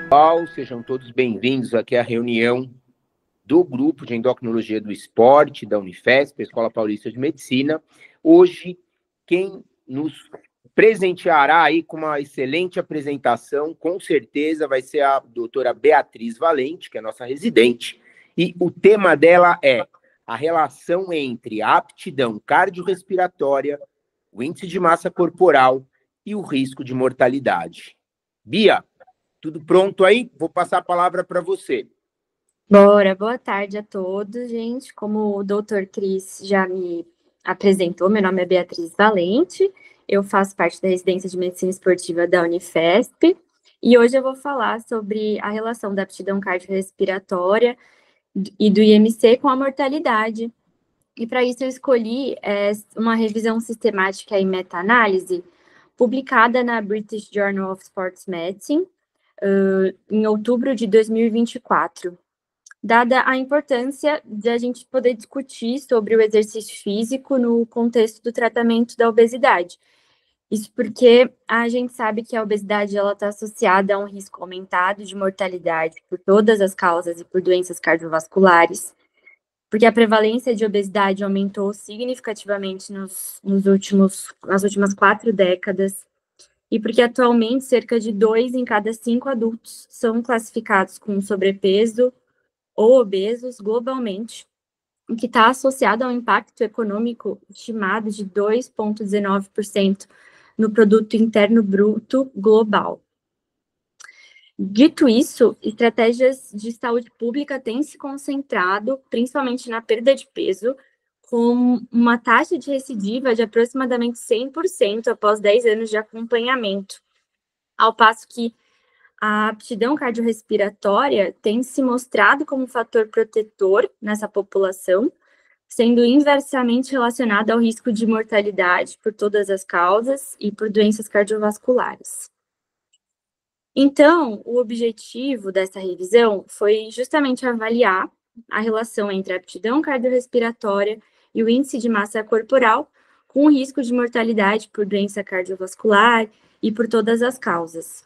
Pessoal, sejam todos bem-vindos aqui à reunião do Grupo de Endocrinologia do Esporte da Unifesp, Escola Paulista de Medicina. Hoje, quem nos presenteará aí com uma excelente apresentação, com certeza, vai ser a doutora Beatriz Valente, que é nossa residente, e o tema dela é a relação entre a aptidão cardiorrespiratória, o índice de massa corporal e o risco de mortalidade. Bia, tudo pronto aí? Vou passar a palavra para você. Bora, boa tarde a todos, gente. Como o Dr. Cris já me apresentou, meu nome é Beatriz Valente, eu faço parte da residência de medicina esportiva da Unifesp, e hoje eu vou falar sobre a relação da aptidão cardiorrespiratória e do IMC com a mortalidade. E para isso eu escolhi uma revisão sistemática e meta-análise publicada na British Journal of Sports Medicine em outubro de 2024. Dada a importância de a gente poder discutir sobre o exercício físico no contexto do tratamento da obesidade. Isso porque a gente sabe que a obesidade está associada a um risco aumentado de mortalidade por todas as causas e por doenças cardiovasculares, porque a prevalência de obesidade aumentou significativamente nas últimas 4 décadas, e porque atualmente cerca de 2 em cada 5 adultos são classificados com sobrepeso ou obesos globalmente, o que está associado ao impacto econômico estimado de 2,19% no produto interno bruto global. Dito isso, estratégias de saúde pública têm se concentrado principalmente na perda de peso, com uma taxa de recidiva de aproximadamente 100% após 10 anos de acompanhamento, ao passo que a aptidão cardiorrespiratória tem se mostrado como fator protetor nessa população, sendo inversamente relacionada ao risco de mortalidade por todas as causas e por doenças cardiovasculares. Então, o objetivo dessa revisão foi justamente avaliar a relação entre a aptidão cardiorrespiratória e o índice de massa corporal com o risco de mortalidade por doença cardiovascular e por todas as causas.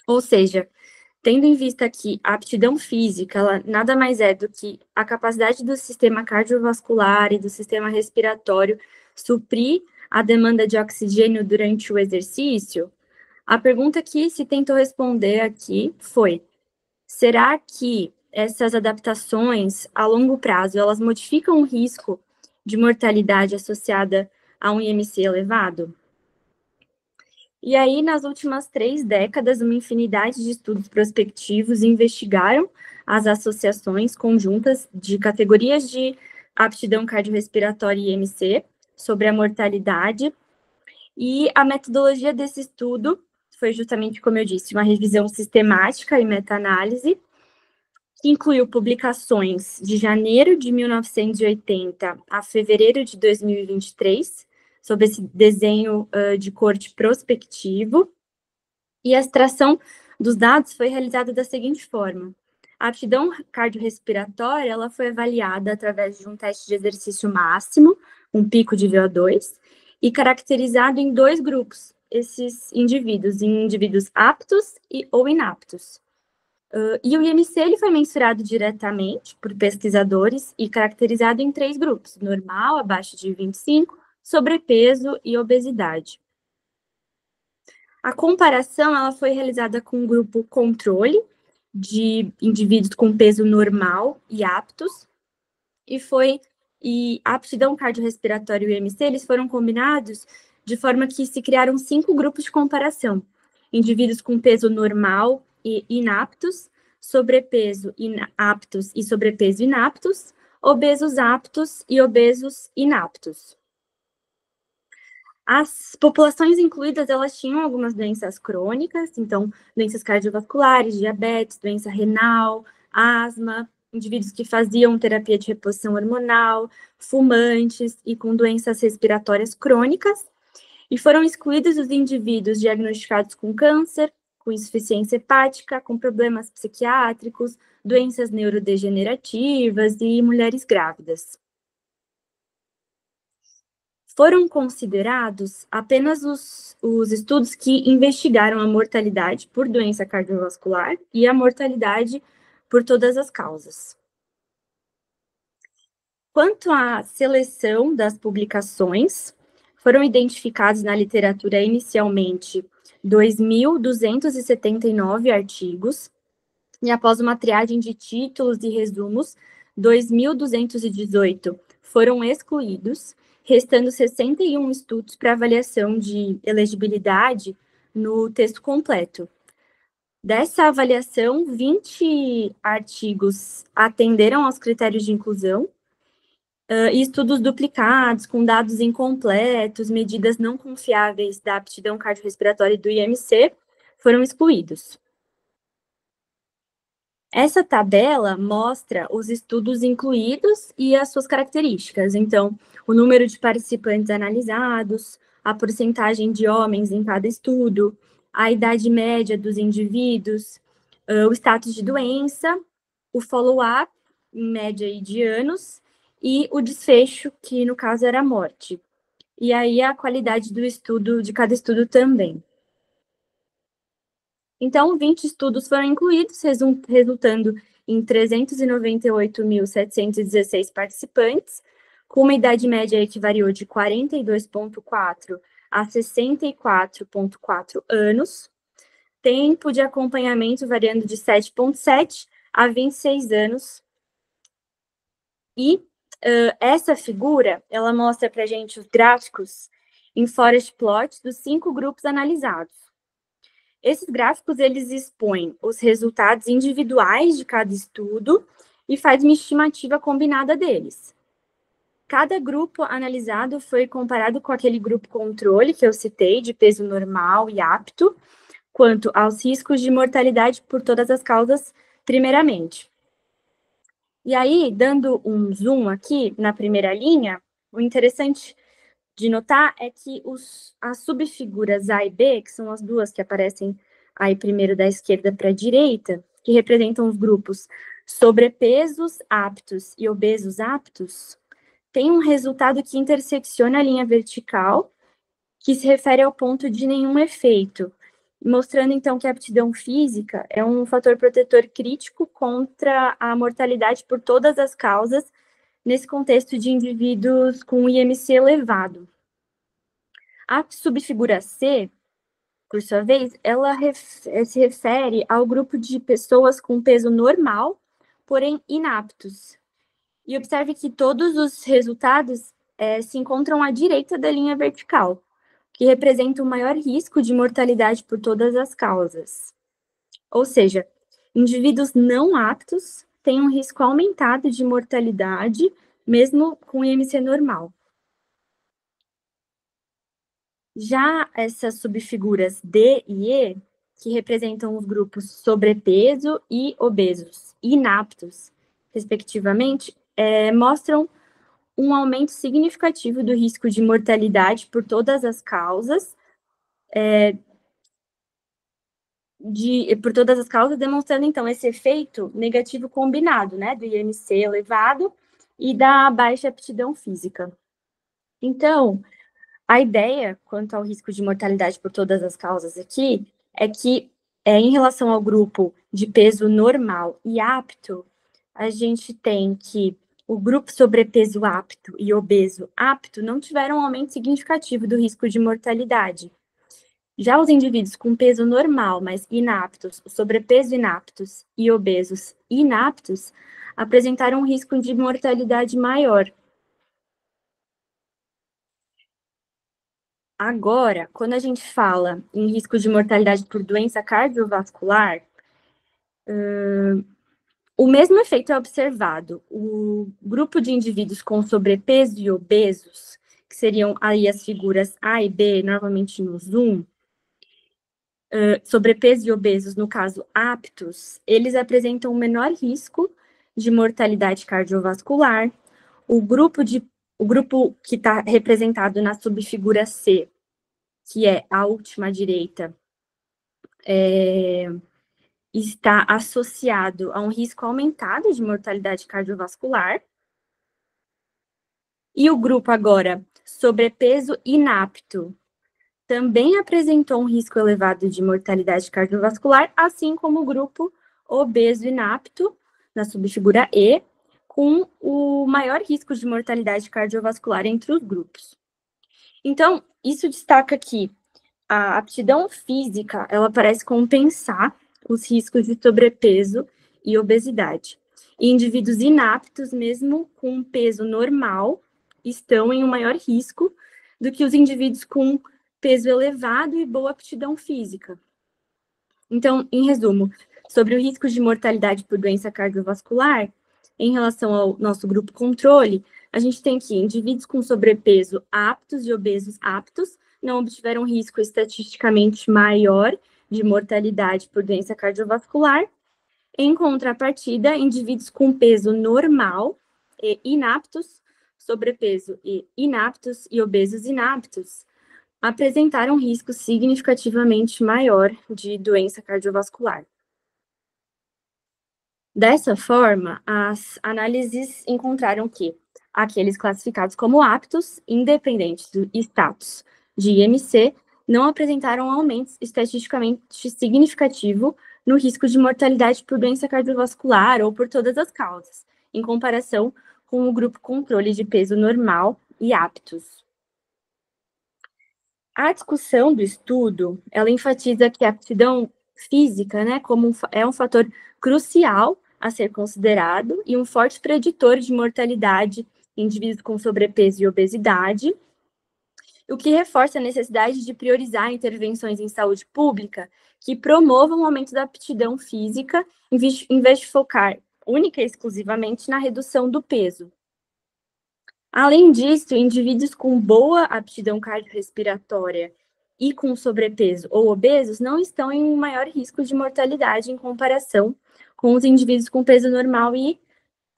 Ou seja, tendo em vista que a aptidão física, ela nada mais é do que a capacidade do sistema cardiovascular e do sistema respiratório suprir a demanda de oxigênio durante o exercício, a pergunta que se tentou responder aqui foi: será que essas adaptações a longo prazo, elas modificam o risco de mortalidade associada a um IMC elevado? E aí, nas últimas 3 décadas, uma infinidade de estudos prospectivos investigaram as associações conjuntas de categorias de aptidão cardiorrespiratória e IMC sobre a mortalidade, e a metodologia desse estudo foi justamente, como eu disse, uma revisão sistemática e meta-análise, que incluiu publicações de janeiro de 1980 a fevereiro de 2023, sobre esse desenho de corte prospectivo, e a extração dos dados foi realizada da seguinte forma: a aptidão cardiorrespiratória, ela foi avaliada através de um teste de exercício máximo, um pico de VO2, e caracterizado em 2 grupos, esses indivíduos, em indivíduos aptos ou inaptos. E o IMC ele foi mensurado diretamente por pesquisadores e caracterizado em 3 grupos: normal, abaixo de 25, sobrepeso e obesidade. A comparação ela foi realizada com um grupo controle de indivíduos com peso normal e aptos, e a aptidão cardiorrespiratória e o IMC eles foram combinados de forma que se criaram 5 grupos de comparação: indivíduos com peso normal e inaptos, sobrepeso aptos e sobrepeso inaptos, obesos aptos e obesos inaptos. As populações incluídas, elas tinham algumas doenças crônicas, então, doenças cardiovasculares, diabetes, doença renal, asma, indivíduos que faziam terapia de reposição hormonal, fumantes e com doenças respiratórias crônicas, e foram excluídos os indivíduos diagnosticados com câncer, com insuficiência hepática, com problemas psiquiátricos, doenças neurodegenerativas e mulheres grávidas. Foram considerados apenas os estudos que investigaram a mortalidade por doença cardiovascular e a mortalidade por todas as causas. Quanto à seleção das publicações, foram identificados na literatura inicialmente 2.279 artigos, e após uma triagem de títulos e resumos, 2.218 foram excluídos, restando 61 estudos para avaliação de elegibilidade no texto completo. Dessa avaliação, 20 artigos atenderam aos critérios de inclusão, e estudos duplicados, com dados incompletos, medidas não confiáveis da aptidão cardiorrespiratória e do IMC, foram excluídos. Essa tabela mostra os estudos incluídos e as suas características. Então, o número de participantes analisados, a porcentagem de homens em cada estudo, a idade média dos indivíduos, o status de doença, o follow-up, em média de anos, e o desfecho, que no caso era a morte. E aí a qualidade do estudo, de cada estudo também. Então, 20 estudos foram incluídos, resultando em 398.716 participantes, com uma idade média que variou de 42,4 a 64,4 anos, tempo de acompanhamento variando de 7,7 a 26 anos. E essa figura, ela mostra para a gente os gráficos em forest plot dos 5 grupos analisados. Esses gráficos, eles expõem os resultados individuais de cada estudo e faz uma estimativa combinada deles. Cada grupo analisado foi comparado com aquele grupo controle que eu citei, de peso normal e apto, quanto aos riscos de mortalidade por todas as causas, primeiramente. E aí, dando um zoom aqui na primeira linha, o interessante de notar é que as subfiguras A e B, que são as duas que aparecem aí primeiro da esquerda para a direita, que representam os grupos sobrepesos aptos e obesos aptos, tem um resultado que intersecciona a linha vertical, que se refere ao ponto de nenhum efeito, mostrando então que a aptidão física é um fator protetor crítico contra a mortalidade por todas as causas, nesse contexto de indivíduos com IMC elevado. A subfigura C, por sua vez, ela se refere ao grupo de pessoas com peso normal, porém inaptos. E observe que todos os resultados se encontram à direita da linha vertical, que representa o maior risco de mortalidade por todas as causas. Ou seja, indivíduos não aptos têm um risco aumentado de mortalidade, mesmo com IMC normal. Já essas subfiguras D e E, que representam os grupos sobrepeso e obesos, inaptos, respectivamente, mostram um aumento significativo do risco de mortalidade por todas as causas, demonstrando, então, esse efeito negativo combinado, né, do IMC elevado e da baixa aptidão física. Então, a ideia, quanto ao risco de mortalidade por todas as causas aqui, é que, em relação ao grupo de peso normal e apto, a gente tem que o grupo sobrepeso apto e obeso apto não tiveram um aumento significativo do risco de mortalidade. Já os indivíduos com peso normal, mas inaptos, sobrepeso inaptos e obesos inaptos, apresentaram um risco de mortalidade maior. Agora, quando a gente fala em risco de mortalidade por doença cardiovascular, o mesmo efeito é observado. O grupo de indivíduos com sobrepeso e obesos, que seriam aí as figuras A e B, novamente no zoom, sobrepeso e obesos, no caso aptos, eles apresentam um menor risco de mortalidade cardiovascular. O grupo que está representado na subfigura C, que é a última à direita, está associado a um risco aumentado de mortalidade cardiovascular. E o grupo agora, sobrepeso inapto, também apresentou um risco elevado de mortalidade cardiovascular, assim como o grupo obeso inapto, na subfigura E, com o maior risco de mortalidade cardiovascular entre os grupos. Então, isso destaca que a aptidão física, ela parece compensar os riscos de sobrepeso e obesidade. E indivíduos inaptos, mesmo com um peso normal, estão em um maior risco do que os indivíduos com peso elevado e boa aptidão física. Então, em resumo, sobre o risco de mortalidade por doença cardiovascular, em relação ao nosso grupo controle, a gente tem que indivíduos com sobrepeso aptos e obesos aptos não obtiveram risco estatisticamente maior de mortalidade por doença cardiovascular. Em contrapartida, indivíduos com peso normal e inaptos, sobrepeso e inaptos e obesos inaptos, apresentaram risco significativamente maior de doença cardiovascular. Dessa forma, as análises encontraram que aqueles classificados como aptos, independentes do status de IMC, não apresentaram aumento estatisticamente significativo no risco de mortalidade por doença cardiovascular ou por todas as causas, em comparação com o grupo controle de peso normal e aptos. A discussão do estudo, ela enfatiza que a aptidão física, né, é um fator crucial a ser considerado e um forte preditor de mortalidade em indivíduos com sobrepeso e obesidade, o que reforça a necessidade de priorizar intervenções em saúde pública que promovam o aumento da aptidão física, em vez de focar única e exclusivamente na redução do peso. Além disso, indivíduos com boa aptidão cardiorrespiratória e com sobrepeso ou obesos não estão em maior risco de mortalidade em comparação com os indivíduos com peso normal e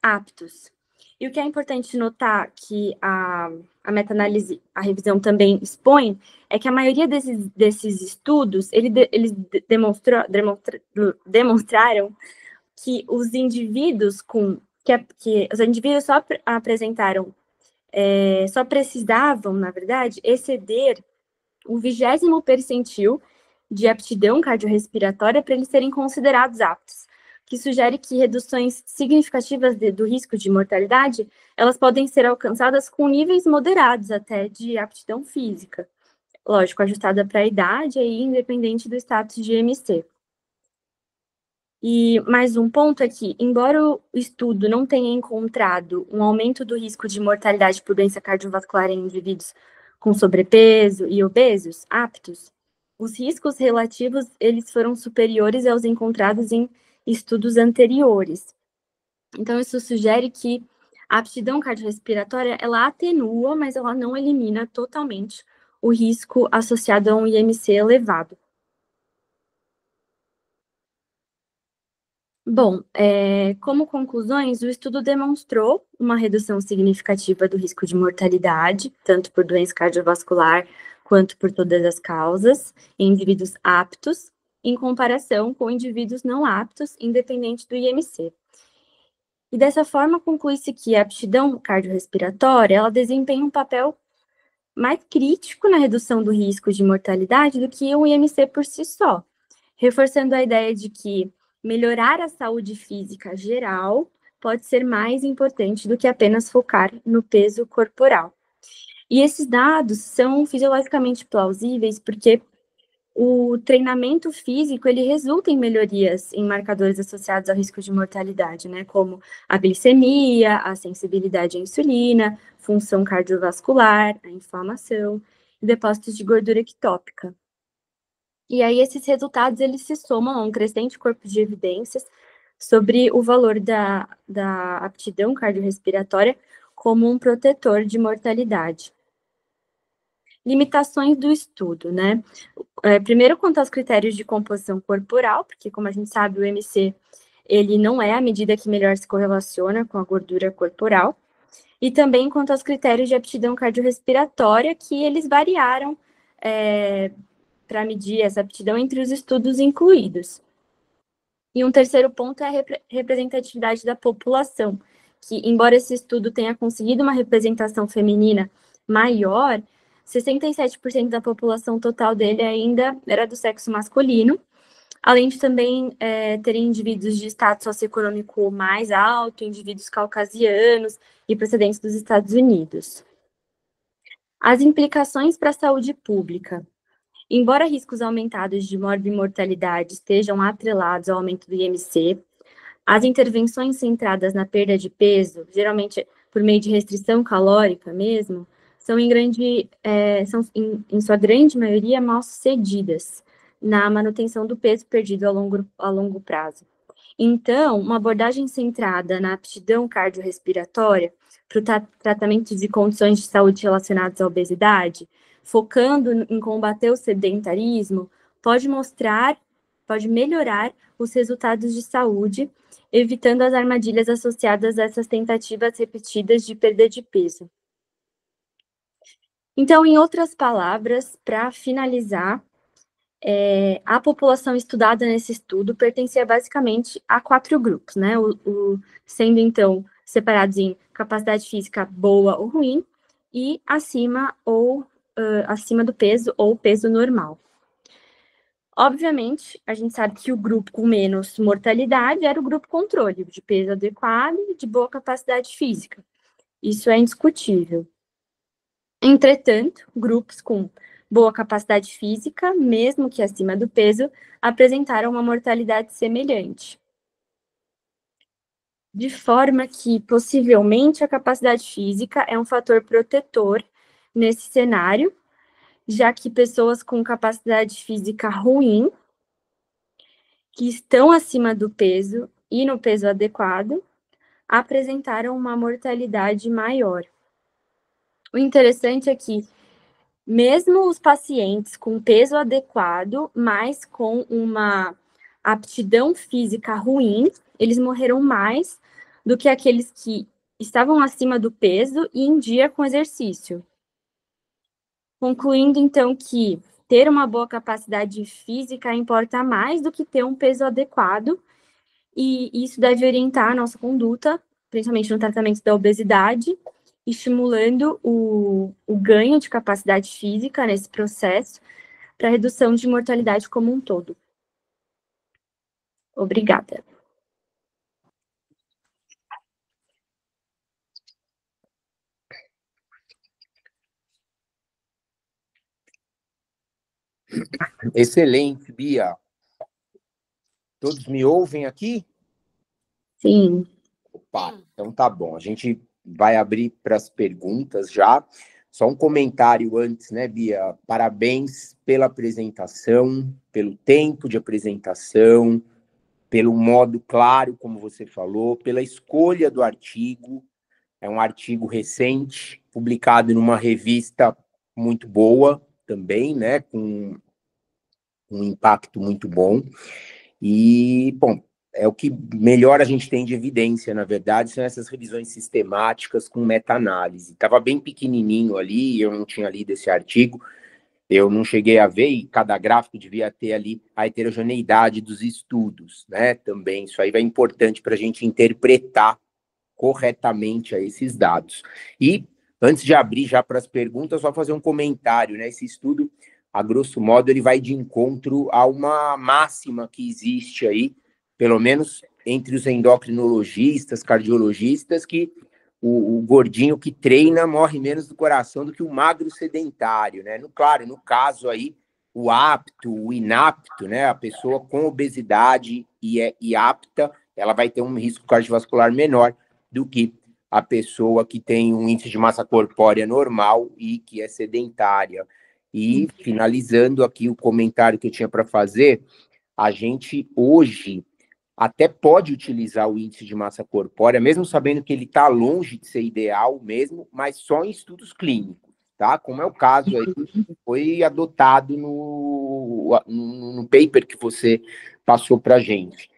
aptos. E o que é importante notar que a meta-análise, a revisão também expõe, é que a maioria desses estudos, eles demonstraram que os indivíduos os indivíduos só apresentaram só precisavam, na verdade, exceder o 20º percentil de aptidão cardiorrespiratória para eles serem considerados aptos, que sugere que reduções significativas do risco de mortalidade, elas podem ser alcançadas com níveis moderados até de aptidão física, lógico, ajustada para a idade e independente do status de IMC. E mais um ponto é que, embora o estudo não tenha encontrado um aumento do risco de mortalidade por doença cardiovascular em indivíduos com sobrepeso e obesos aptos, os riscos relativos eles foram superiores aos encontrados em estudos anteriores. Então, isso sugere que a aptidão cardiorrespiratória, ela atenua, mas ela não elimina totalmente o risco associado a um IMC elevado. Bom, como conclusões, o estudo demonstrou uma redução significativa do risco de mortalidade, tanto por doença cardiovascular quanto por todas as causas, em indivíduos aptos, em comparação com indivíduos não aptos, independente do IMC. E dessa forma, conclui-se que a aptidão cardiorrespiratória, ela desempenha um papel mais crítico na redução do risco de mortalidade do que o IMC por si só, reforçando a ideia de que melhorar a saúde física geral pode ser mais importante do que apenas focar no peso corporal. E esses dados são fisiologicamente plausíveis porque o treinamento físico, ele resulta em melhorias em marcadores associados ao risco de mortalidade, né, como a glicemia, a sensibilidade à insulina, função cardiovascular, a inflamação e depósitos de gordura ectópica. E aí esses resultados, eles se somam a um crescente corpo de evidências sobre o valor da aptidão cardiorrespiratória como um protetor de mortalidade. Limitações do estudo, né? Primeiro, quanto aos critérios de composição corporal, porque, como a gente sabe, o MC, ele não é a medida que melhor se correlaciona com a gordura corporal, e também quanto aos critérios de aptidão cardiorrespiratória, que eles variaram para medir essa aptidão entre os estudos incluídos. E um terceiro ponto é a representatividade da população, que, embora esse estudo tenha conseguido uma representação feminina maior, 67% da população total dele ainda era do sexo masculino, além de também ter indivíduos de status socioeconômico mais alto, indivíduos caucasianos e procedentes dos Estados Unidos. As implicações para a saúde pública. Embora riscos aumentados de morbimortalidade estejam atrelados ao aumento do IMC, as intervenções centradas na perda de peso, geralmente por meio de restrição calórica mesmo, são em sua grande maioria mal sucedidas na manutenção do peso perdido a longo prazo. Então, uma abordagem centrada na aptidão cardiorrespiratória para o tratamento de condições de saúde relacionadas à obesidade, focando em combater o sedentarismo, pode melhorar os resultados de saúde, evitando as armadilhas associadas a essas tentativas repetidas de perda de peso. Então, em outras palavras, para finalizar, a população estudada nesse estudo pertencia basicamente a 4 grupos, né? Sendo, então, separados em capacidade física boa ou ruim e acima do peso ou peso normal. Obviamente, a gente sabe que o grupo com menos mortalidade era o grupo controle, de peso adequado e de boa capacidade física. Isso é indiscutível. Entretanto, grupos com boa capacidade física, mesmo que acima do peso, apresentaram uma mortalidade semelhante. De forma que, possivelmente, a capacidade física é um fator protetor nesse cenário, já que pessoas com capacidade física ruim, que estão acima do peso e no peso adequado, apresentaram uma mortalidade maior. O interessante é que, mesmo os pacientes com peso adequado, mas com uma aptidão física ruim, eles morreram mais do que aqueles que estavam acima do peso e em dia com exercício. Concluindo, então, que ter uma boa capacidade física importa mais do que ter um peso adequado, e isso deve orientar a nossa conduta, principalmente no tratamento da obesidade, estimulando o ganho de capacidade física nesse processo para redução de mortalidade como um todo. Obrigada. Excelente, Bia. Todos me ouvem aqui? Sim. Opa, então tá bom. A gente vai abrir para as perguntas já. Só um comentário antes, né, Bia? Parabéns pela apresentação, pelo tempo de apresentação, pelo modo claro, como você falou, pela escolha do artigo. É um artigo recente, publicado numa revista muito boa também, né, com um impacto muito bom. E, bom, é o que melhor a gente tem de evidência, na verdade, são essas revisões sistemáticas com meta-análise. Estava bem pequenininho ali, eu não tinha lido esse artigo, eu não cheguei a ver, e cada gráfico devia ter ali a heterogeneidade dos estudos, né? Também, isso aí vai importante para a gente interpretar corretamente a esses dados. E, antes de abrir já para as perguntas, só fazer um comentário, né? Esse estudo, a grosso modo, ele vai de encontro a uma máxima que existe aí, pelo menos entre os endocrinologistas, cardiologistas, que o gordinho que treina morre menos do coração do que o magro sedentário, né? Claro, no caso aí, o apto, o inapto, né? A pessoa com obesidade e apta, ela vai ter um risco cardiovascular menor do que a pessoa que tem um índice de massa corpórea normal e que é sedentária. E, finalizando aqui o comentário que eu tinha para fazer, a gente hoje até pode utilizar o índice de massa corpórea, mesmo sabendo que ele está longe de ser ideal mesmo, mas só em estudos clínicos, tá? Como é o caso aí, foi adotado no paper que você passou para a gente,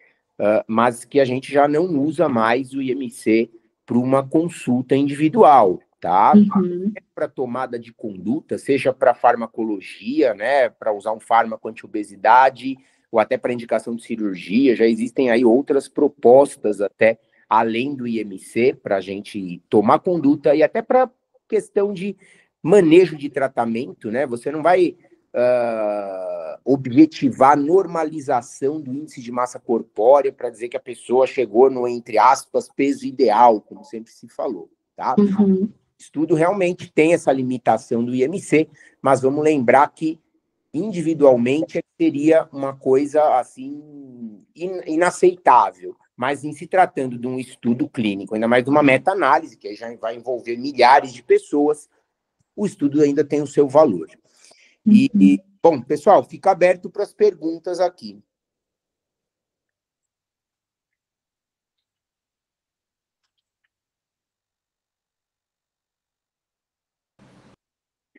mas que a gente já não usa mais o IMC para uma consulta individual, tá? Para tomada de conduta, seja para farmacologia, né, para usar um fármaco anti-obesidade, ou até para indicação de cirurgia, já existem aí outras propostas até além do IMC, para a gente tomar conduta e até para questão de manejo de tratamento, né? Você não vai objetivar a normalização do índice de massa corpórea para dizer que a pessoa chegou no, entre aspas, peso ideal, como sempre se falou, tá? Uhum. O estudo realmente tem essa limitação do IMC, mas vamos lembrar que individualmente seria uma coisa assim inaceitável, mas em se tratando de um estudo clínico, ainda mais de uma meta-análise, que já vai envolver milhares de pessoas, o estudo ainda tem o seu valor. E bom, pessoal, fica aberto para as perguntas aqui.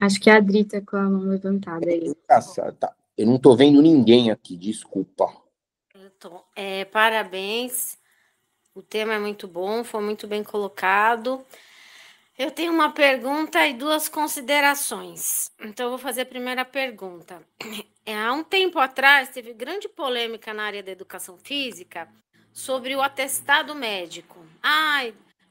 Acho que a Adri tá com a mão levantada aí. Tá. Eu não estou vendo ninguém aqui, desculpa. Então, parabéns. O tema é muito bom, foi muito bem colocado. Eu tenho uma pergunta e duas considerações. Então, eu vou fazer a primeira pergunta. Há um tempo atrás, teve grande polêmica na área da educação física sobre o atestado médico.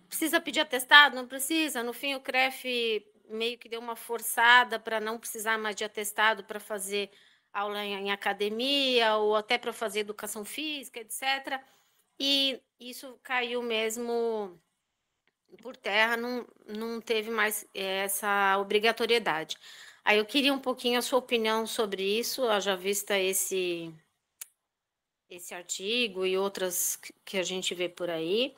Precisa pedir atestado? Não precisa? No fim, o CREF meio que deu uma forçada para não precisar mais de atestado para fazer aula em academia ou até para fazer educação física, etc. E isso caiu mesmo por terra, não teve mais essa obrigatoriedade. Aí eu queria um pouquinho a sua opinião sobre isso, haja vista esse artigo e outras que a gente vê por aí.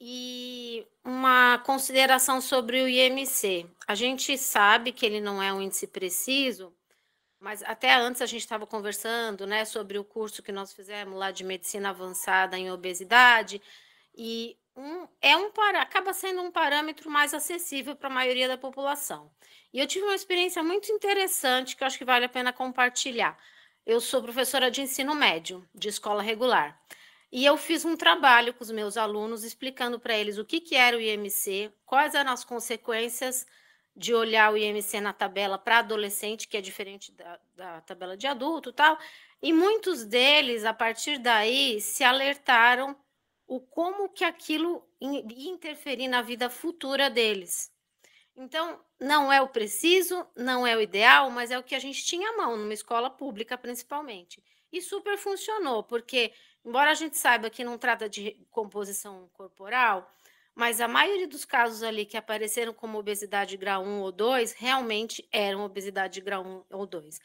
E uma consideração sobre o IMC. A gente sabe que ele não é um índice preciso, mas até antes a gente estava conversando, né, sobre o curso que nós fizemos lá de medicina avançada em obesidade, e acaba sendo um parâmetro mais acessível para a maioria da população. E eu tive uma experiência muito interessante que eu acho que vale a pena compartilhar. Eu sou professora de ensino médio, de escola regular, e eu fiz um trabalho com os meus alunos explicando para eles o que era o IMC, quais eram as consequências de olhar o IMC na tabela para adolescente, que é diferente da tabela de adulto e tal, e muitos deles, a partir daí, se alertaram o como que aquilo ia interferir na vida futura deles. Então, não é o preciso, não é o ideal, mas é o que a gente tinha à mão, numa escola pública principalmente. E super funcionou, porque, embora a gente saiba que não trata de composição corporal, mas a maioria dos casos ali que apareceram como obesidade grau 1 ou 2, realmente eram obesidade grau 1 ou 2.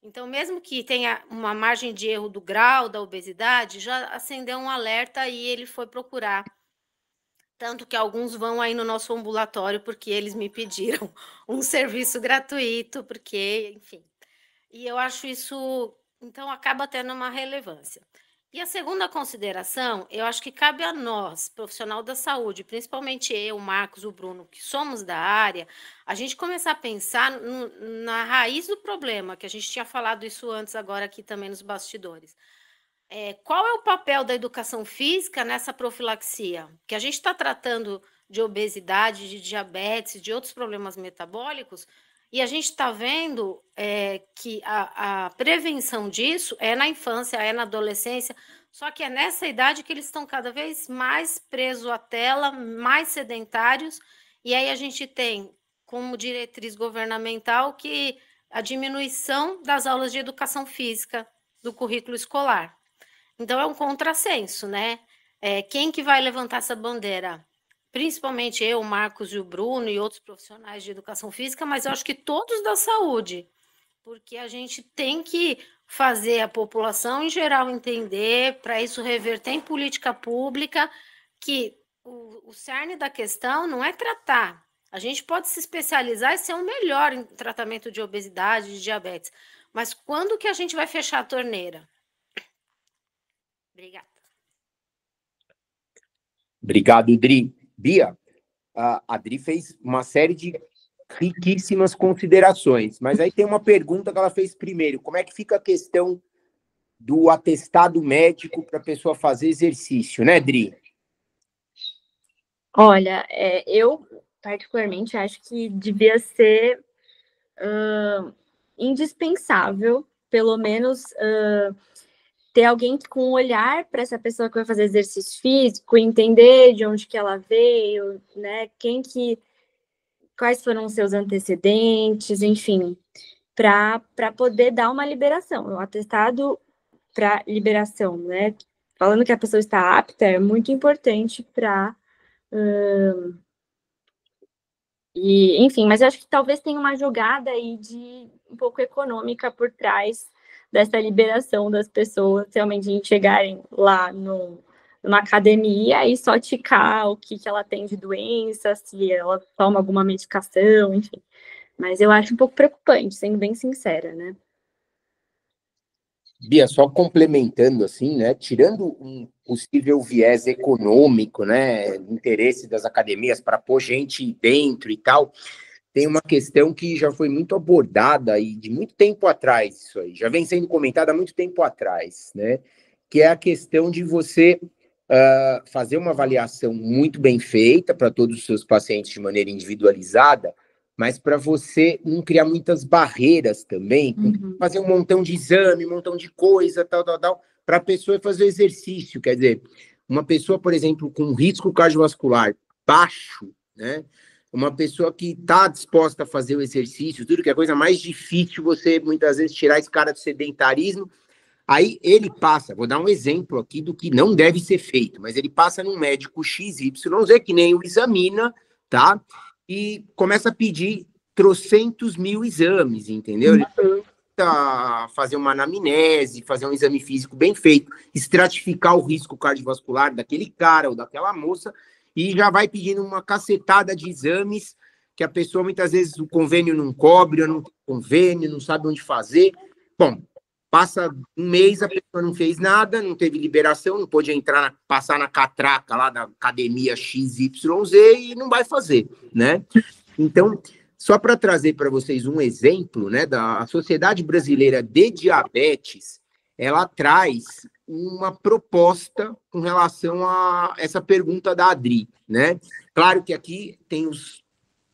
Então, mesmo que tenha uma margem de erro do grau da obesidade, já acendeu um alerta e ele foi procurar. Tanto que alguns vão aí no nosso ambulatório porque eles me pediram um serviço gratuito, porque, enfim. E eu acho isso, então, acaba tendo uma relevância. E a segunda consideração, eu acho que cabe a nós, profissional da saúde, principalmente eu, o Marcos, o Bruno, que somos da área, a gente começar a pensar na raiz do problema, que a gente tinha falado isso antes, agora aqui também nos bastidores. Qual é o papel da educação física nessa profilaxia? Que a gente está tratando de obesidade, de diabetes, de outros problemas metabólicos, e a gente está vendo que a prevenção disso é na infância, é na adolescência, só que é nessa idade que eles estão cada vez mais presos à tela, mais sedentários, e aí a gente tem como diretriz governamental que a diminuição das aulas de educação física do currículo escolar. Então, é um contrassenso, né? Quem que vai levantar essa bandeira? Principalmente eu, o Marcos e o Bruno e outros profissionais de educação física, mas eu acho que todos da saúde, porque a gente tem que fazer a população em geral entender, para isso reverter em política pública, que o cerne da questão não é tratar. A gente pode se especializar e ser o melhor em tratamento de obesidade, de diabetes, mas quando que a gente vai fechar a torneira? Obrigada. Obrigado, Dri. Bia, a Dri fez uma série de riquíssimas considerações, mas aí tem uma pergunta que ela fez primeiro: como é que fica a questão do atestado médico para a pessoa fazer exercício, né, Dri? Olha, eu particularmente acho que devia ser indispensável, pelo menos ter alguém com um olhar para essa pessoa que vai fazer exercício físico, entender de onde que ela veio, né? Quais foram os seus antecedentes, enfim, para poder dar uma liberação. O atestado para liberação, né? Falando que a pessoa está apta, é muito importante para... enfim, mas eu acho que talvez tenha uma jogada aí de um pouco econômica por trás dessa liberação das pessoas realmente chegarem lá numa academia e só ticar o que ela tem de doença, se ela toma alguma medicação, enfim. Mas eu acho um pouco preocupante, sendo bem sincera, né? Bia, só complementando assim, né? Tirando um possível viés econômico, né? Interesse das academias para pôr gente dentro e tal, tem uma questão que já foi muito abordada e de muito tempo atrás, isso aí, já vem sendo comentada há muito tempo atrás, né? Que é a questão de você fazer uma avaliação muito bem feita para todos os seus pacientes de maneira individualizada, mas para você não criar muitas barreiras também, fazer um montão de exame, um montão de coisa, tal, para a pessoa fazer o exercício. Quer dizer, uma pessoa, por exemplo, com risco cardiovascular baixo, né? Uma pessoa que está disposta a fazer o exercício, tudo que é a coisa mais difícil você, muitas vezes, tirar esse cara do sedentarismo. Aí ele passa, vou dar um exemplo aqui do que não deve ser feito, mas ele passa num médico XYZ, que nem o examina, tá? E começa a pedir trocentos mil exames, entendeu? Ele tenta fazer uma anamnese, fazer um exame físico bem feito, estratificar o risco cardiovascular daquele cara ou daquela moça, e já vai pedindo uma cacetada de exames que a pessoa, muitas vezes, o convênio não cobre, ou não tem convênio, não sabe onde fazer. Bom, passa um mês, a pessoa não fez nada, não teve liberação, não pôde entrar, passar na catraca lá da academia XYZ e não vai fazer, né? Então, só para trazer para vocês um exemplo, né, da Sociedade Brasileira de Diabetes, ela traz uma proposta com relação a essa pergunta da Adri, né? Claro que aqui tem os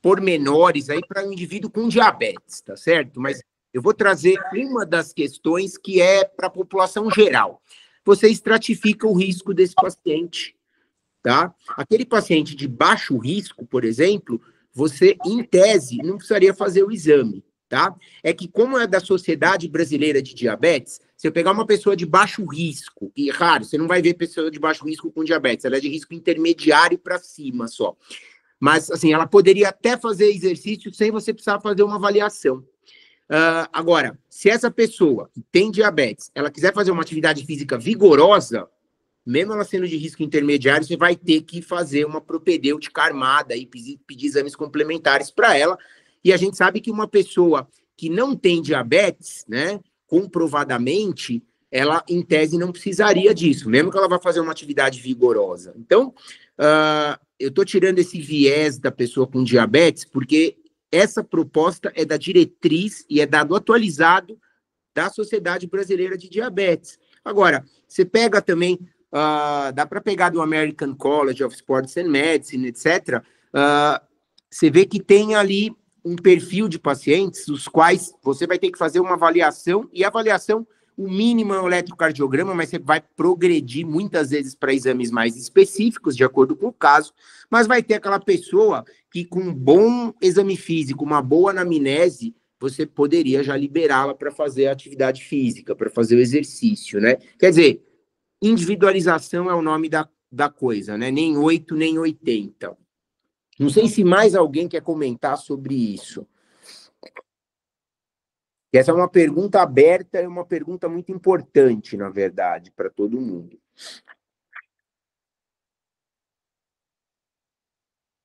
pormenores aí para o indivíduo com diabetes, tá certo? Mas eu vou trazer uma das questões que é para a população geral. Você estratifica o risco desse paciente, tá? Aquele paciente de baixo risco, por exemplo, você, em tese, não precisaria fazer o exame, tá? É que, como é da Sociedade Brasileira de Diabetes, se eu pegar uma pessoa de baixo risco, e raro, você não vai ver pessoa de baixo risco com diabetes, ela é de risco intermediário para cima só. Mas, assim, ela poderia até fazer exercício sem você precisar fazer uma avaliação. Agora, se essa pessoa que tem diabetes, ela quiser fazer uma atividade física vigorosa, mesmo ela sendo de risco intermediário, você vai ter que fazer uma propedêutica armada e pedir exames complementares para ela. E a gente sabe que uma pessoa que não tem diabetes, né, comprovadamente, ela, em tese, não precisaria disso, mesmo que ela vá fazer uma atividade vigorosa. Então, eu estou tirando esse viés da pessoa com diabetes, porque essa proposta é da diretriz e é dado atualizado da Sociedade Brasileira de Diabetes. Agora, você pega também, dá para pegar do American College of Sports and Medicine, etc. Você vê que tem ali um perfil de pacientes, os quais você vai ter que fazer uma avaliação, e a avaliação, o mínimo é o eletrocardiograma, mas você vai progredir muitas vezes para exames mais específicos, de acordo com o caso, mas vai ter aquela pessoa que, com um bom exame físico, uma boa anamnese, você poderia já liberá-la para fazer a atividade física, para fazer o exercício, né? Quer dizer, individualização é o nome da coisa, né? Nem 8, nem 80. Não sei se mais alguém quer comentar sobre isso. Essa é uma pergunta aberta e uma pergunta muito importante, na verdade, para todo mundo.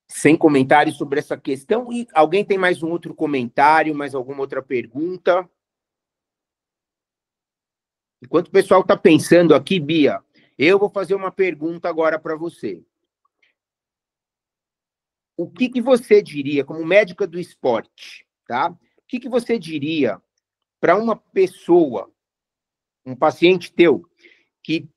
Sem comentários sobre essa questão. E alguém tem mais um outro comentário, mais alguma outra pergunta? Enquanto o pessoal está pensando aqui, Bia, eu vou fazer uma pergunta agora para você. O que você diria, como médica do esporte, tá? O que você diria para uma pessoa, um paciente teu, que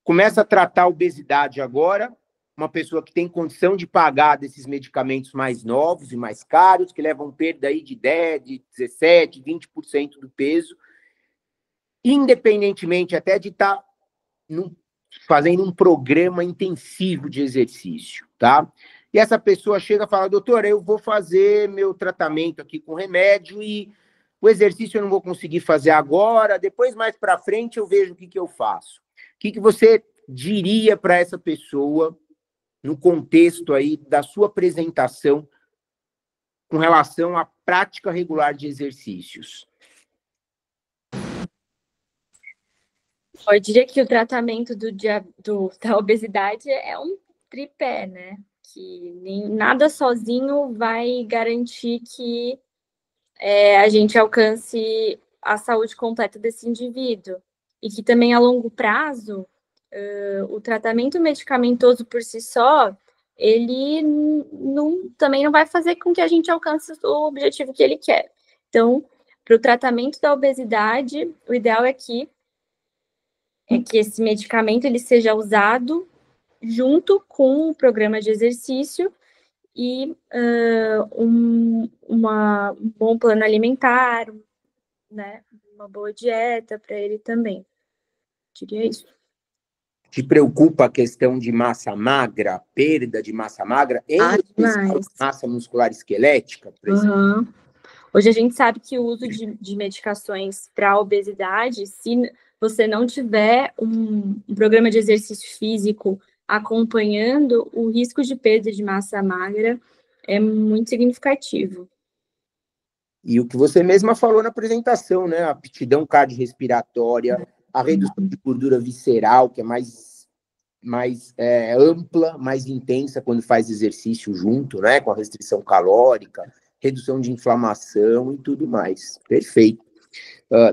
começa a tratar a obesidade agora, uma pessoa que tem condição de pagar desses medicamentos mais novos e mais caros, que levam perda aí de 10, de 17, 20% do peso, independentemente até de estar fazendo um programa intensivo de exercício, tá? E essa pessoa chega e fala, doutora, eu vou fazer meu tratamento aqui com remédio e o exercício eu não vou conseguir fazer agora, depois mais para frente eu vejo o que eu faço. O que você diria para essa pessoa no contexto aí da sua apresentação com relação à prática regular de exercícios? Eu diria que o tratamento da obesidade é um tripé, né? Que nada sozinho vai garantir que a gente alcance a saúde completa desse indivíduo. E que também, a longo prazo, o tratamento medicamentoso por si só, ele também não vai fazer com que a gente alcance o objetivo que ele quer. Então, para o tratamento da obesidade, o ideal é que esse medicamento ele seja usado junto com o programa de exercício e um bom plano alimentar, né? Uma boa dieta para ele também. Diria isso. Te preocupa a questão de massa magra, perda de massa magra, em massa muscular esquelética? Uhum. Hoje a gente sabe que o uso de medicações para obesidade, se você não tiver um programa de exercício físico acompanhando, o risco de perda de massa magra é muito significativo. E o que você mesma falou na apresentação, né? A aptidão cardiorrespiratória, a redução de gordura visceral, que é mais ampla, mais intensa quando faz exercício junto, né? Com a restrição calórica, redução de inflamação e tudo mais. Perfeito.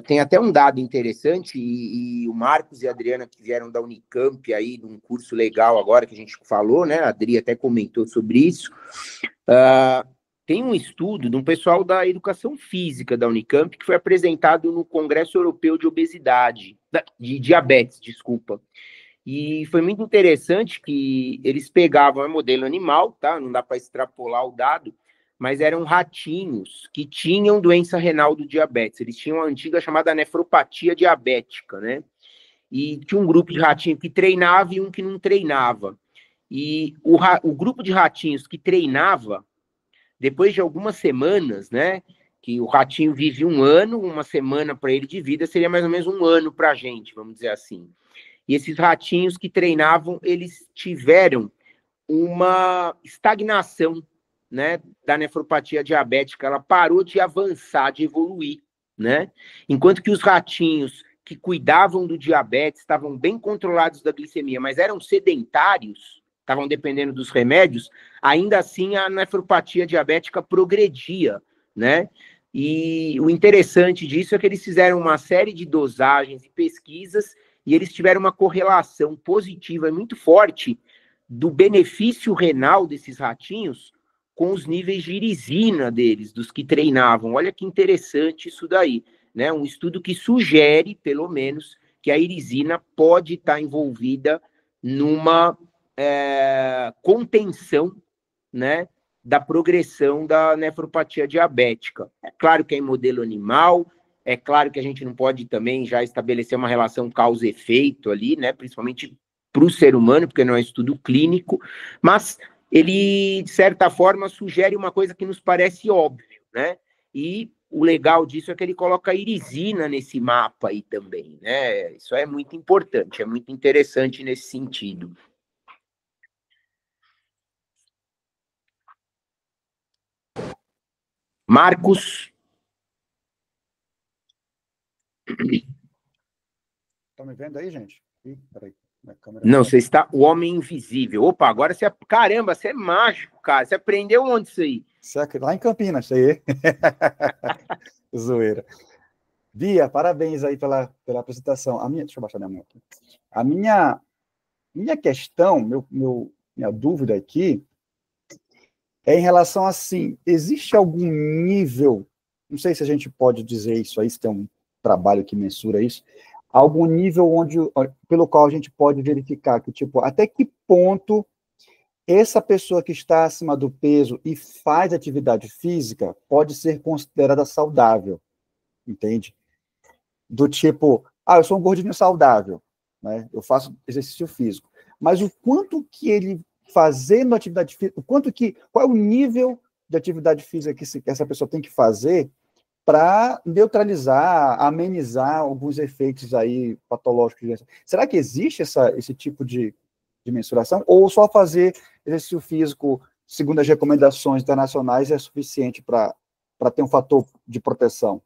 Tem até um dado interessante, e o Marcos e a Adriana, que vieram da Unicamp aí, num curso legal agora que a gente falou, né? A Adri até comentou sobre isso. Tem um estudo de um pessoal da educação física da Unicamp que foi apresentado no Congresso Europeu de Diabetes, desculpa. E foi muito interessante que eles pegavam modelo animal, tá? Não dá para extrapolar o dado, mas eram ratinhos que tinham doença renal do diabetes. Eles tinham a antiga chamada nefropatia diabética, né? E tinha um grupo de ratinhos que treinava e um que não treinava. E o grupo de ratinhos que treinava, depois de algumas semanas, né? Que o ratinho vive 1 ano, uma semana para ele de vida seria mais ou menos 1 ano para a gente, vamos dizer assim. E esses ratinhos que treinavam, eles tiveram uma estagnação, né, da nefropatia diabética. Ela parou de avançar, de evoluir, né? Enquanto que os ratinhos que cuidavam do diabetes estavam bem controlados da glicemia, mas eram sedentários, estavam dependendo dos remédios, ainda assim a nefropatia diabética progredia, né? E o interessante disso é que eles fizeram uma série de dosagens e pesquisas e eles tiveram uma correlação positiva muito forte do benefício renal desses ratinhos com os níveis de irisina deles, dos que treinavam. Olha que interessante isso daí, né? Um estudo que sugere, pelo menos, que a irisina pode estar envolvida numa contenção, né, da progressão da nefropatia diabética. É claro que é em modelo animal, é claro que a gente não pode também já estabelecer uma relação causa-efeito ali, né, principalmente para o ser humano, porque não é estudo clínico, mas ele, de certa forma, sugere uma coisa que nos parece óbvio, né? E o legal disso é que ele coloca a irisina nesse mapa aí também, né? Isso é muito importante, é muito interessante nesse sentido. Marcos? Estão me vendo aí, gente? Ih, peraí. Não, você está o homem invisível. Opa, agora você Caramba, você é mágico, cara. Você aprendeu onde isso aí? Lá em Campinas, isso aí. Zoeira. Bia, parabéns aí pela apresentação. Deixa eu baixar minha mão aqui. A minha questão, minha dúvida aqui é em relação assim, existe algum nível, não sei se a gente pode dizer isso aí, se tem um trabalho que mensura isso, algum nível pelo qual a gente pode verificar que, tipo, até que ponto essa pessoa que está acima do peso e faz atividade física pode ser considerada saudável, entende? Do tipo, eu sou um gordinho saudável, né? Eu faço exercício físico. Mas o quanto que ele fazendo atividade física, qual é o nível de atividade física que essa pessoa tem que fazer para neutralizar, amenizar alguns efeitos aí patológicos. Será que existe esse tipo de mensuração? Ou só fazer exercício físico, segundo as recomendações internacionais, é suficiente para ter um fator de proteção?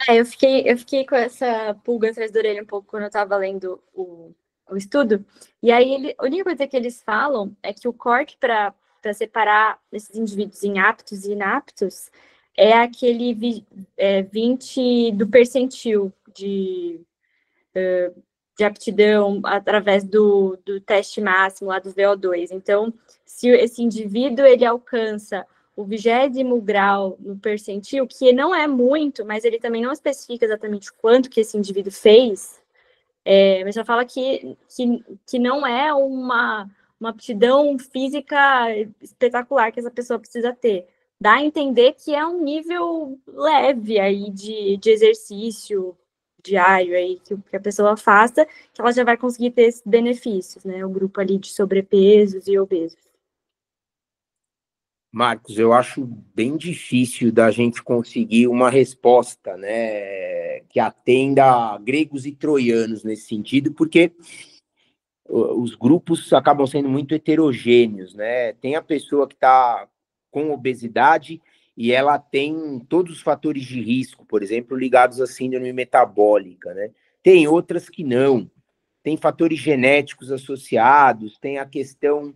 Eu fiquei com essa pulga atrás da orelha um pouco quando eu estava lendo o estudo. E aí, a única coisa que eles falam é que o corte para separar esses indivíduos em aptos e inaptos é aquele 20 do percentil de aptidão através do teste máximo lá do VO2. Então, se esse indivíduo ele alcança o 20º grau no percentil, que não é muito, mas ele também não especifica exatamente quanto que esse indivíduo fez, mas já fala que não é uma aptidão física espetacular que essa pessoa precisa ter. Dá a entender que é um nível leve aí de exercício diário aí que a pessoa faça, que ela já vai conseguir ter esses benefícios, né? O grupo ali de sobrepesos e obesos. Marcos, eu acho bem difícil da gente conseguir uma resposta, né, que atenda gregos e troianos nesse sentido, porque os grupos acabam sendo muito heterogêneos, né? Tem a pessoa que está com obesidade e ela tem todos os fatores de risco, por exemplo, ligados à síndrome metabólica, né? Tem outras que não. Tem fatores genéticos associados, tem a questão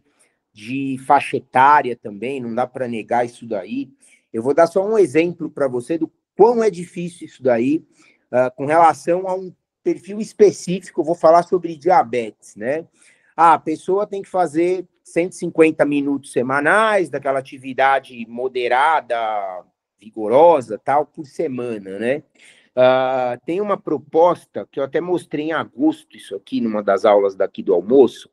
de faixa etária também, não dá para negar isso daí. Eu vou dar só um exemplo para você do quão é difícil isso daí, com relação a um perfil específico. Eu vou falar sobre diabetes, né? A pessoa tem que fazer 150 minutos semanais daquela atividade moderada, vigorosa, tal, por semana, né? Tem uma proposta que eu até mostrei em agosto, isso aqui, numa das aulas daqui do almoço,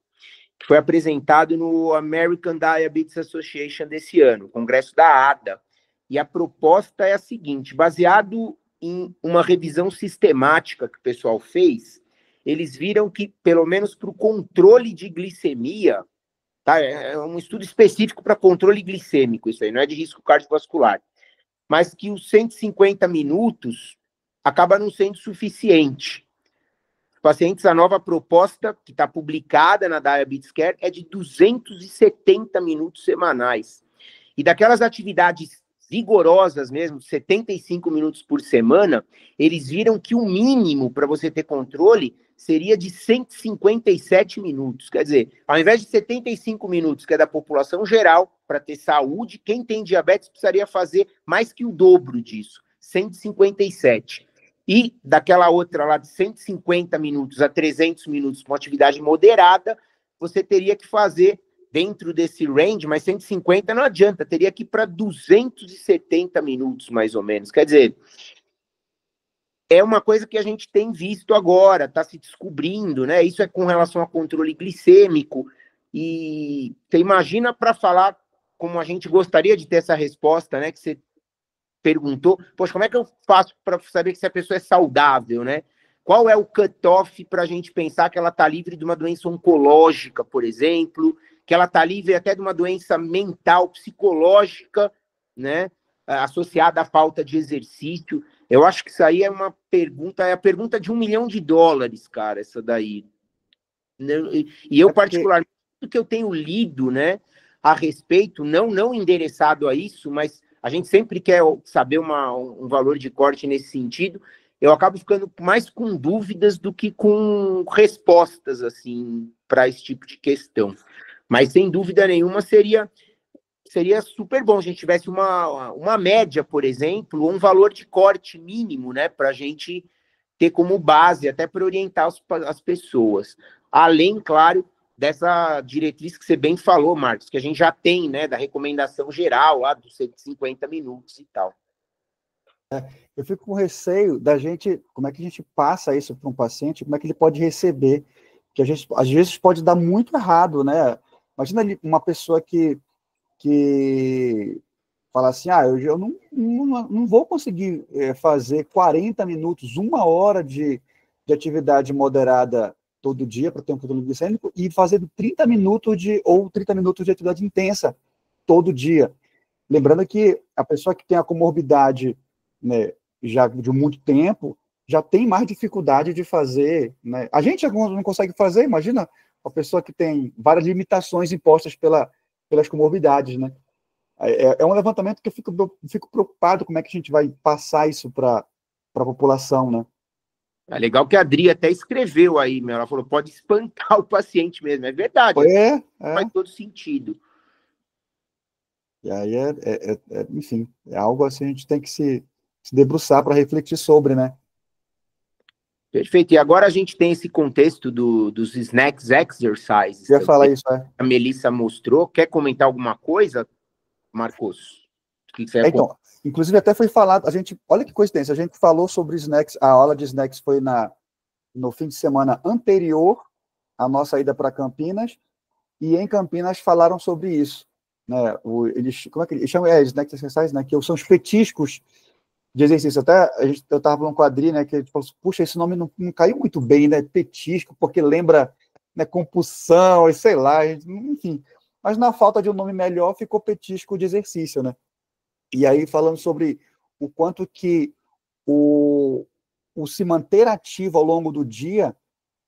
que foi apresentado no American Diabetes Association desse ano, congresso da ADA. E a proposta é a seguinte: baseado em uma revisão sistemática que o pessoal fez, eles viram que, pelo menos para o controle de glicemia, tá? É um estudo específico para controle glicêmico, isso aí, não é de risco cardiovascular, mas que os 150 minutos acaba não sendo suficiente. Pacientes, a nova proposta que está publicada na Diabetes Care é de 270 minutos semanais. E daquelas atividades vigorosas mesmo, 75 minutos por semana, eles viram que o mínimo para você ter controle seria de 157 minutos. Quer dizer, ao invés de 75 minutos, que é da população geral, para ter saúde, quem tem diabetes precisaria fazer mais que o dobro disso, 157. E daquela outra lá de 150 minutos a 300 minutos com atividade moderada, você teria que fazer dentro desse range, mas 150 não adianta, teria que ir para 270 minutos, mais ou menos. Quer dizer, é uma coisa que a gente tem visto agora, está se descobrindo, né? Isso é com relação a controle glicêmico. E você imagina, para falar como a gente gostaria de ter essa resposta, né? Que você perguntou, poxa, como é que eu faço para saber se a pessoa é saudável, né? Qual é o cutoff para a gente pensar que ela está livre de uma doença oncológica, por exemplo, que ela está livre até de uma doença mental, psicológica, né? Associada à falta de exercício. Eu acho que isso aí é uma pergunta, é a pergunta de $1 milhão, cara, essa daí. E eu, particularmente, o que eu tenho lido, né, a respeito, não endereçado a isso, mas a gente sempre quer saber um valor de corte nesse sentido. Eu acabo ficando mais com dúvidas do que com respostas, assim, para esse tipo de questão. Mas, sem dúvida nenhuma, seria super bom se a gente tivesse uma média, por exemplo, ou um valor de corte mínimo, né, para a gente ter como base, até para orientar as pessoas. Além, claro, dessa diretriz que você bem falou, Marcos, que a gente já tem, né, da recomendação geral lá dos 150 minutos e tal. Eu fico com receio da gente, como é que a gente passa isso para um paciente, como é que ele pode receber, que a gente, às vezes, pode dar muito errado, né? Imagina uma pessoa que Fala assim, eu não vou conseguir fazer 40 minutos, 1 hora de atividade moderada todo dia para ter um controle glicêmico e fazer 30 minutos ou 30 minutos de atividade intensa todo dia. Lembrando que a pessoa que tem a comorbidade, né, já de muito tempo, já tem mais dificuldade de fazer, né? A gente já não consegue fazer, imagina a pessoa que tem várias limitações impostas pelas comorbidades, né? É um levantamento que eu fico preocupado como é que a gente vai passar isso para a população, né? É legal que a Adri até escreveu aí, meu, ela falou, pode espantar o paciente mesmo, é verdade, faz todo sentido. E aí enfim, é algo assim, a gente tem que se debruçar para refletir sobre, né? Perfeito, e agora a gente tem esse contexto dos snacks exercises. Eu ia falar isso, A Melissa mostrou, quer comentar alguma coisa, Marcos? Então, inclusive até foi falado, olha que coincidência, a gente falou sobre snacks, a aula de snacks foi no fim de semana anterior à nossa ida para Campinas, e em Campinas falaram sobre isso, né? Como é que eles chamam? Snacks exercise, né? Que são os petiscos de exercício. Até eu estava falando com a Adri, né? Que ele falou assim, puxa, esse nome não caiu muito bem, né? Petisco, porque lembra, né, compulsão, e sei lá, enfim. Mas na falta de um nome melhor, ficou petisco de exercício, né? E aí falando sobre o quanto que o se manter ativo ao longo do dia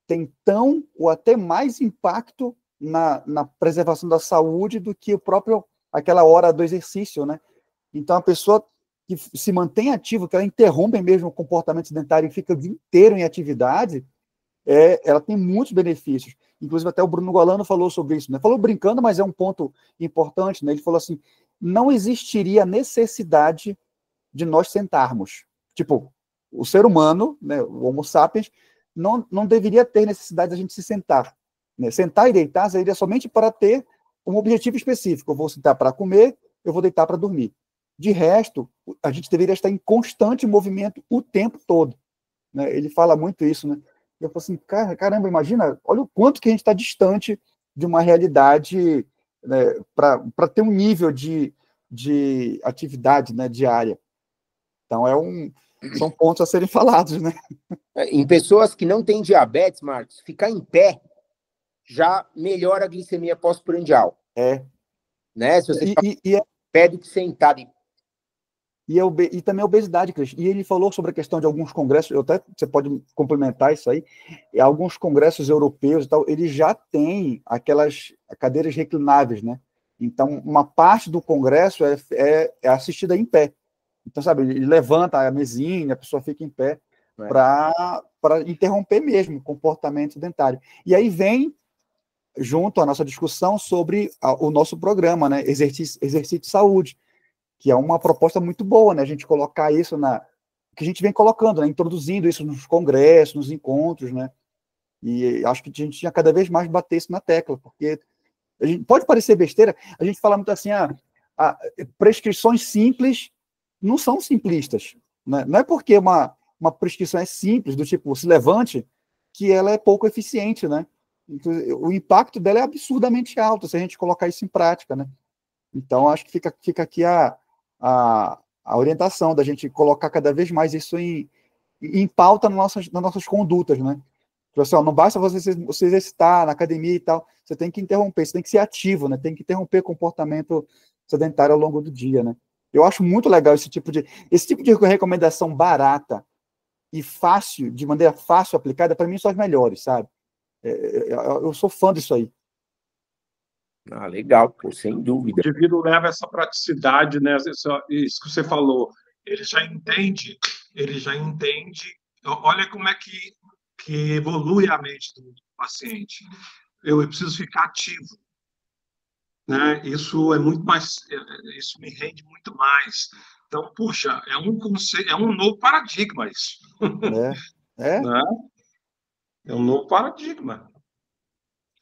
tem tão ou até mais impacto na preservação da saúde do que aquela hora do exercício, né? Então, a pessoa que se mantém ativa, que ela interrompe mesmo o comportamento sedentário e fica o dia inteiro em atividade, ela tem muitos benefícios. Inclusive, até o Bruno Golano falou sobre isso, né? Falou brincando, mas é um ponto importante, né? Ele falou assim, não existiria necessidade de nós sentarmos. Tipo, o ser humano, né, o Homo sapiens, não deveria ter necessidade de a gente se sentar. Né? Sentar e deitar seria somente para ter um objetivo específico. Eu vou sentar para comer, eu vou deitar para dormir. De resto, a gente deveria estar em constante movimento o tempo todo. Né? Ele fala muito isso, né? Eu falo assim, caramba, imagina, olha o quanto que a gente está distante de uma realidade, né, para ter um nível de atividade, né, diária. Então, são pontos a serem falados, né? Em pessoas que não têm diabetes, Marcos, ficar em pé já melhora a glicemia pós-prandial. Né? Se você ficar em pé do que sentado. E também a obesidade, Cris. E ele falou sobre a questão de alguns congressos, você pode complementar isso aí, alguns congressos europeus e tal, eles já têm aquelas cadeiras reclináveis, né? Então, uma parte do congresso é assistida em pé. Então, sabe, ele levanta a mesinha, a pessoa fica em pé para interromper mesmo o comportamento sedentário. E aí vem, junto à nossa discussão sobre o nosso programa, né? Exercício de Saúde, que é uma proposta muito boa, né? A gente colocar isso que a gente vem colocando, né? Introduzindo isso nos congressos, nos encontros, né? E acho que a gente tinha cada vez mais bater isso na tecla, porque pode parecer besteira, a gente fala muito assim, prescrições simples não são simplistas, né? Não é porque uma prescrição é simples, do tipo, se levante, que ela é pouco eficiente, né? O impacto dela é absurdamente alto, se a gente colocar isso em prática, né? Então, acho que fica aqui a orientação da gente colocar cada vez mais isso em pauta nas nossas condutas, né? Pessoal, não basta você exercitar na academia e tal, você tem que interromper, você tem que ser ativo, né? Tem que interromper o comportamento sedentário ao longo do dia, né? Eu acho muito legal esse tipo de recomendação barata e fácil, de maneira fácil aplicada, para mim são as melhores, sabe? Eu sou fã disso aí. Legal, pô, sem dúvida. O indivíduo leva essa praticidade, né? Isso que você falou, ele já entende, olha como é que evolui a mente do paciente. Eu preciso ficar ativo, né? Isso é muito mais, isso me rende muito mais. Então, puxa, é um conceito, é um novo paradigma isso. Né? É um novo paradigma.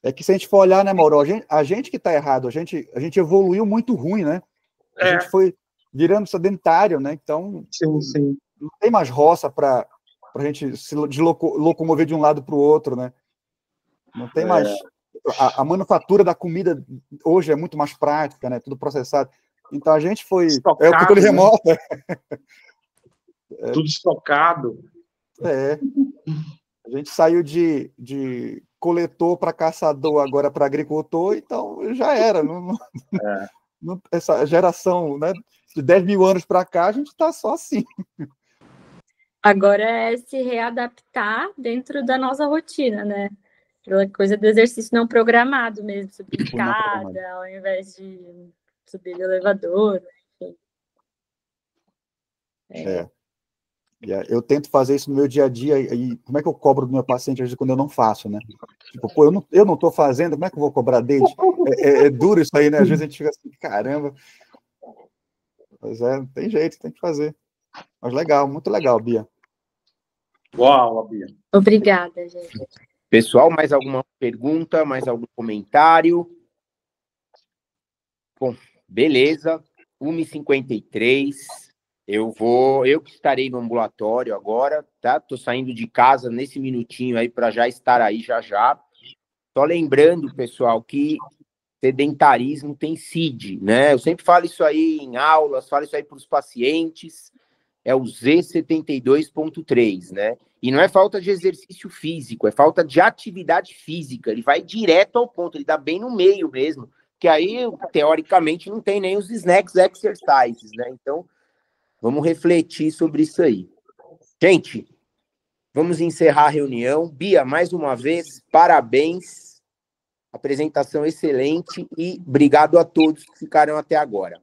É que se a gente for olhar, né, Mauro, a gente que está errado, a gente evoluiu muito ruim, né? A gente foi virando sedentário, né? Então, sim. Não tem mais roça para a gente se locomover de um lado para o outro, né? Não tem mais... A manufatura da comida hoje é muito mais prática, né? Tudo processado. Então a gente foi... Estocado, o controle né? remoto. Tudo estocado. A gente saiu de coletor para caçador, agora para agricultor, então já era. Essa geração, né, de 10 mil anos para cá, a gente está só assim. Agora é se readaptar dentro da nossa rotina, né? Aquela coisa do exercício não programado mesmo, subir escada, ao invés de subir no elevador, enfim. Eu tento fazer isso no meu dia a dia, e como é que eu cobro do meu paciente às vezes quando eu não faço, né? Tipo, pô, eu não estou fazendo, como é que eu vou cobrar dele? É duro isso aí, né? Às vezes a gente fica assim, caramba. Mas não tem jeito, tem que fazer. Mas legal, muito legal, Bia. Uau, Bia. Obrigada, gente. Pessoal, mais alguma pergunta, mais algum comentário? Bom, beleza. 1h53. Eu que estarei no ambulatório agora, tá? Tô saindo de casa nesse minutinho aí para já estar aí já. Só lembrando, pessoal, que sedentarismo tem CID, né? Eu sempre falo isso aí em aulas, falo isso aí para os pacientes, é o Z72.3, né? E não é falta de exercício físico, é falta de atividade física, ele vai direto ao ponto, ele dá bem no meio mesmo, que aí, teoricamente, não tem nem os snacks exercises, né? Então, vamos refletir sobre isso aí. Gente, vamos encerrar a reunião. Bia, mais uma vez, parabéns. Apresentação excelente e obrigado a todos que ficaram até agora.